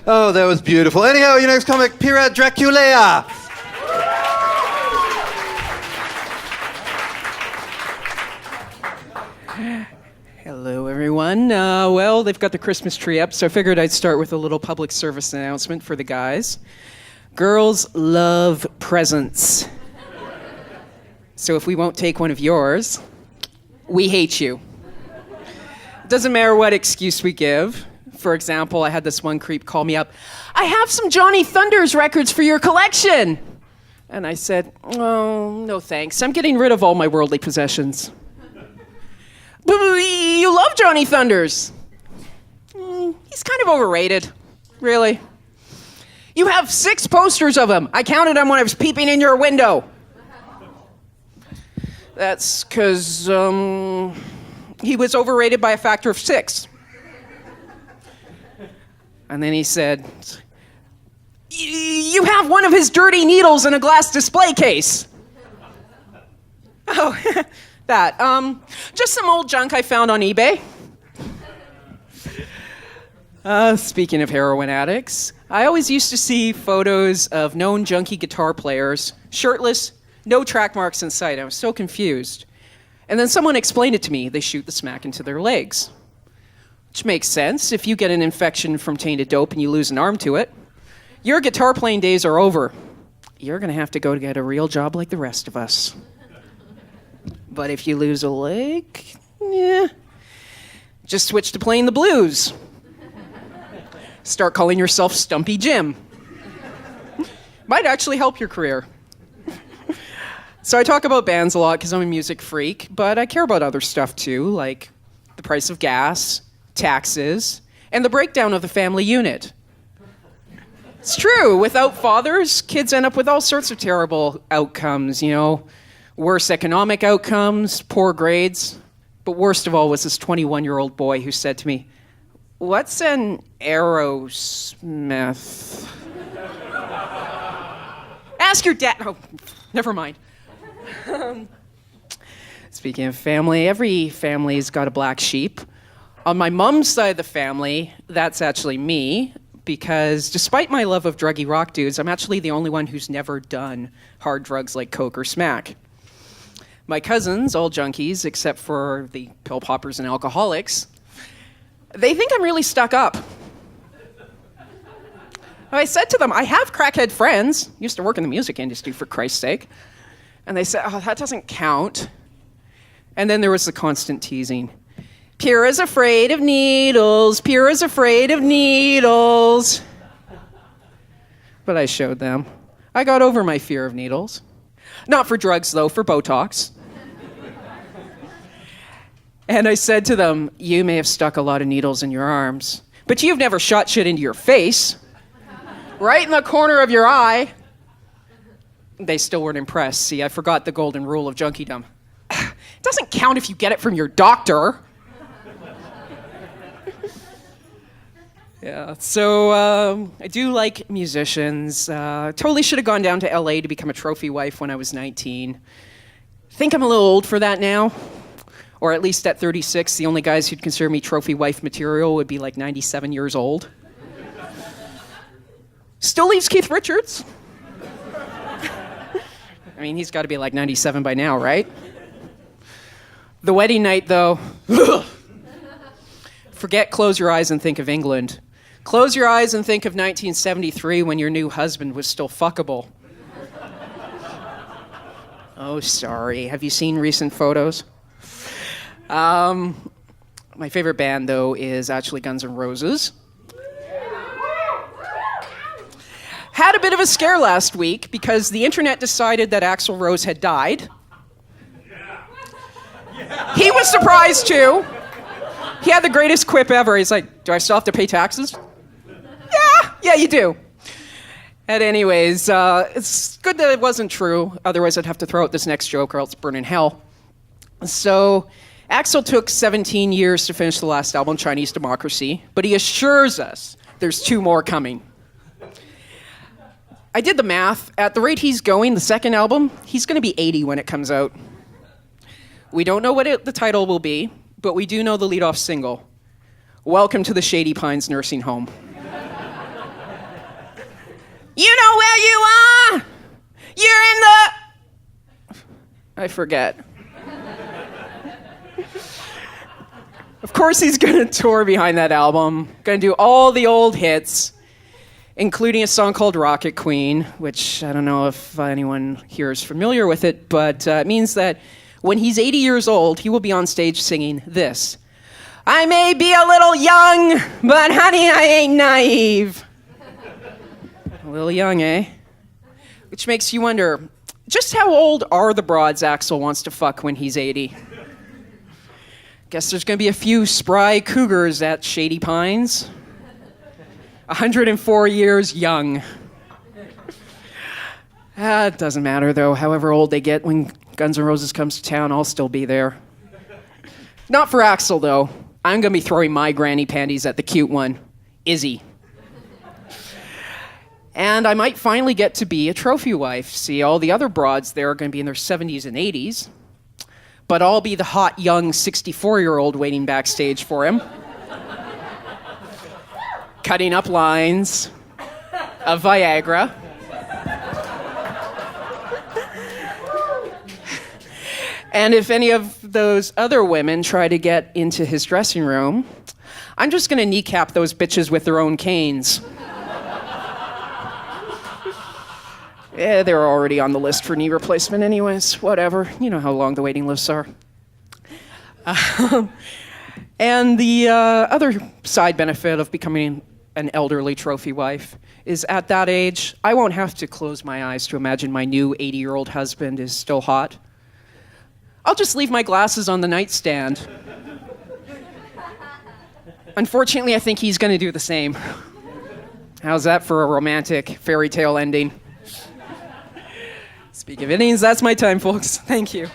Oh, that was beautiful. Anyhow, your next comic, Pyra Draculea. Hello, everyone. Well, they've got the Christmas tree up, so I figured I'd start with a little public service announcement for the guys. Girls love presents. So if we won't take one of yours, we hate you. Doesn't matter what excuse we give. For example, I had this one creep call me up. I have some Johnny Thunders records for your collection. And I said, oh, no thanks. I'm getting rid of all my worldly possessions. But you love Johnny Thunders. He's kind of overrated, really. You have 6 posters of him. I counted them when I was peeping in your window. That's because he was overrated by a factor of 6. And then he said, you have one of his dirty needles in a glass display case. Oh, that. Just some old junk I found on eBay. Speaking of heroin addicts, I always used to see photos of known junkie guitar players, shirtless, no track marks in sight. I was so confused. And then someone explained it to me. They shoot the smack into their legs. Which makes sense. If you get an infection from tainted dope and you lose an arm to it, your guitar playing days are over. You're going to have to go to get a real job like the rest of us. But if you lose a leg, just switch to playing the blues. Start calling yourself Stumpy Jim. Might actually help your career. So I talk about bands a lot because I'm a music freak, but I care about other stuff too, like the price of gas, taxes, and the breakdown of the family unit. It's true. Without fathers, kids end up with all sorts of terrible outcomes, worse economic outcomes, poor grades. But worst of all was this 21-year-old boy who said to me, "What's an Aerosmith?" Ask your dad. Oh, never mind. Speaking of family, every family's got a black sheep. On my mom's side of the family, that's actually me, because despite my love of druggy rock dudes, I'm actually the only one who's never done hard drugs like coke or smack. My cousins, all junkies, except for the pill poppers and alcoholics, they think I'm really stuck up. I said to them, I have crackhead friends. Used to work in the music industry, for Christ's sake. And they said, oh, that doesn't count. And then there was the constant teasing. Pyra's afraid of needles. Pyra's afraid of needles. But I showed them. I got over my fear of needles. Not for drugs, though, for Botox. And I said to them, you may have stuck a lot of needles in your arms, but you've never shot shit into your face. Right in the corner of your eye. They still weren't impressed. See, I forgot the golden rule of junkiedom. It doesn't count if you get it from your doctor. Yeah, so I do like musicians. Totally should have gone down to LA to become a trophy wife when I was 19. Think I'm a little old for that now. Or at least at 36, the only guys who'd consider me trophy wife material would be like 97 years old. Still leaves Keith Richards. I mean, he's got to be like 97 by now, right? The wedding night, though. Forget close your eyes and think of England. Close your eyes and think of 1973 when your new husband was still fuckable. Oh, sorry. Have you seen recent photos? My favorite band, though, is actually Guns N' Roses. Had a bit of a scare last week because the internet decided that Axl Rose had died. He was surprised, too. He had the greatest quip ever. He's like, do I still have to pay taxes? Yeah, you do. And anyways, it's good that it wasn't true. Otherwise, I'd have to throw out this next joke or else burn in hell. So, Axl took 17 years to finish the last album, Chinese Democracy, but he assures us there's 2 more coming. I did the math. At the rate he's going, the second album, he's going to be 80 when it comes out. We don't know what the title will be, but we do know the lead-off single, Welcome to the Shady Pines Nursing Home. You know where you are? You're in the... I forget. Of course he's going to tour behind that album. Going to do all the old hits, including a song called Rocket Queen, which I don't know if anyone here is familiar with it, but it means that when he's 80 years old, he will be on stage singing this. I may be a little young, but honey, I ain't naive. A little young, eh? Which makes you wonder, just how old are the broads Axl wants to fuck when he's 80? Guess there's going to be a few spry cougars at Shady Pines. 104 years young. It doesn't matter, though. However old they get, when Guns N' Roses comes to town, I'll still be there. Not for Axl, though. I'm going to be throwing my granny panties at the cute one, Izzy. And I might finally get to be a trophy wife. See, all the other broads there are going to be in their 70s and 80s. But I'll be the hot, young 64-year-old waiting backstage for him. Cutting up lines of Viagra. And if any of those other women try to get into his dressing room, I'm just going to kneecap those bitches with their own canes. Yeah, they're already on the list for knee replacement anyways. Whatever. You know how long the waiting lists are. And the other side benefit of becoming an elderly trophy wife is at that age, I won't have to close my eyes to imagine my new 80-year-old husband is still hot. I'll just leave my glasses on the nightstand. Unfortunately, I think he's going to do the same. How's that for a romantic fairy tale ending? Speaking of endings, that's my time, folks. Thank you.